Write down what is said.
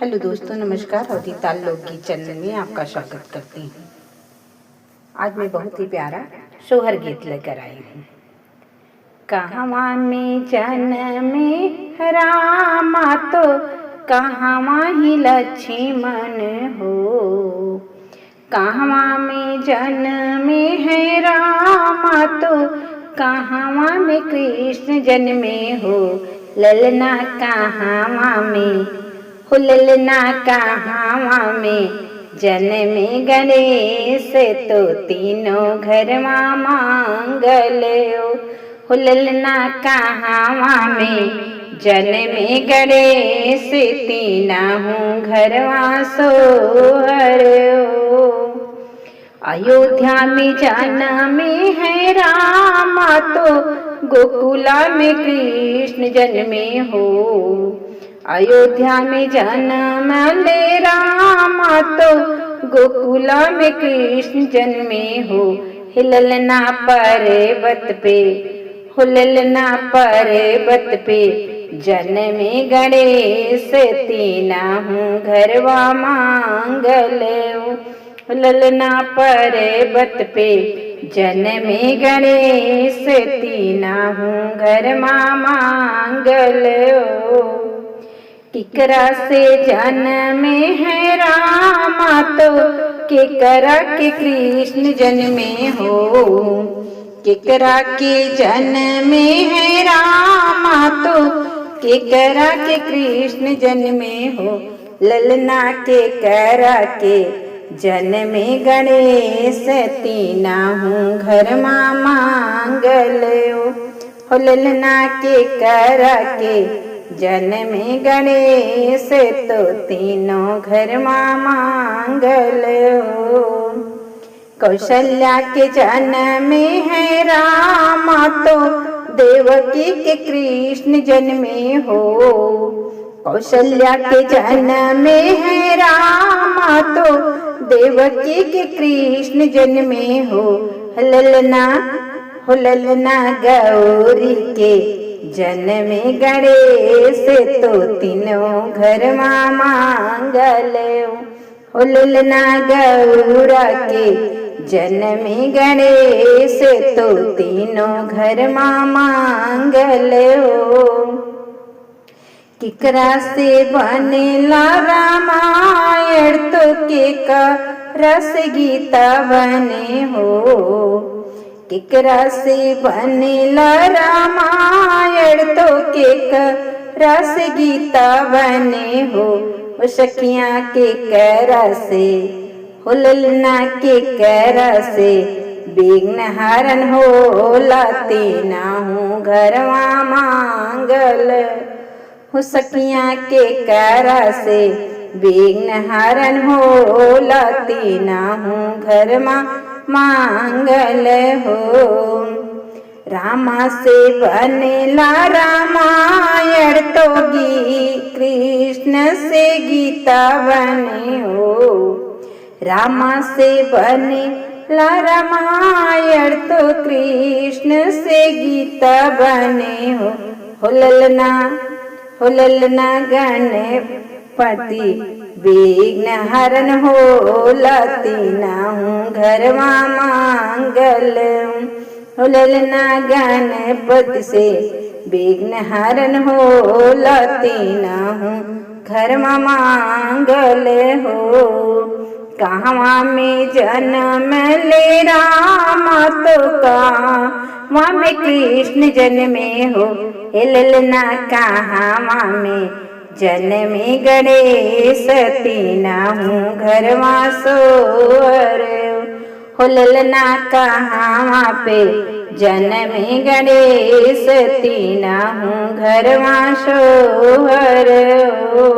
Hello दोस्तों, नमस्कार। अवधि ताल लोकगीत चैनल में आपका स्वागत करती हूँ। आज मैं बहुत ही प्यारा सोहर गीत लेकर आई हूँ। कहवा में जन्मे रामा तो कहवा ही लक्ष्मण हो। कहवा में जन्मे है रामा तो कहवा में कृष्ण जन्मे हो। ललना कहवा में ललना कहवा में जन्मे गणेश तो तीनों घर मांगल हो। ललना कहवा में जन्मे गणेश तीनों घर सोहर हो। अयोध्या में जन्मे है रामा तो गोकुला में कृष्ण जन्मे हो। अयोध्या में जन्म ले रामा तो गोकुला में कृष्ण जन्मे हो। ललना पर्वत पे ललना पर्वत पे जन्मे गणेश तीनों घरवा मांगल हो। ललना पर्वत पे जन्मे गणेश तीनों घर मांगल हो। केकरा से जन्मे है रामा तो केकरा के कृष्ण जन्मे हो। केकरा के जन्मे है रामा तो केकरा के कृष्ण जन्मे हो। ललना केकरा के जन्मे गणेश तीनों घर मांगल हो। ललना केकरा के जन्मे गणेश तो तीनों घर मांगल हो। कौशल्या के जन्मे है रामा तो देवकी के कृष्ण जन्मे हो। कौशल्या के जन्मे है रामा तो देवकी के कृष्ण जन्मे हो। ललना गौरी के जन्मे गणेश तो तीनों घर मांगल हो। ललना गौरा के जन्मे गणेश तो तीनों घर मांगल हो। केकरा से बनेला रामायण तो केकरा से गीता बने हो। केकरा से बनेला रामायण तो केकरा से गीता बने हो। सखियाँ केकरा से ललना केकरा से विघ्न हरण होला तीनों घरवा मांगल हो। सखियाँ केकरा से विघ्न हरण होला तीनों घर मांगल हो। रामा से बनेला रामायण तो कृष्ण से गीता बने हो। रामा से बनेला रामायण तो कृष्ण से गीता बने हो। ललना गणपति विघ्न हरण होला तीनों घरवा मांगल हो। ललना गणपति से विघ्न हरण होला तीनों घरवा मांगल हो। कहवा में जन्म ले रामा तो कहवा में कृष्ण जन्मे हो। ललना कहवा में जन्मे गणेश तीनों घरवा सोहर हो। ललना कहवा पे जन्मे गणेश तीनों घरवा सोहर हो।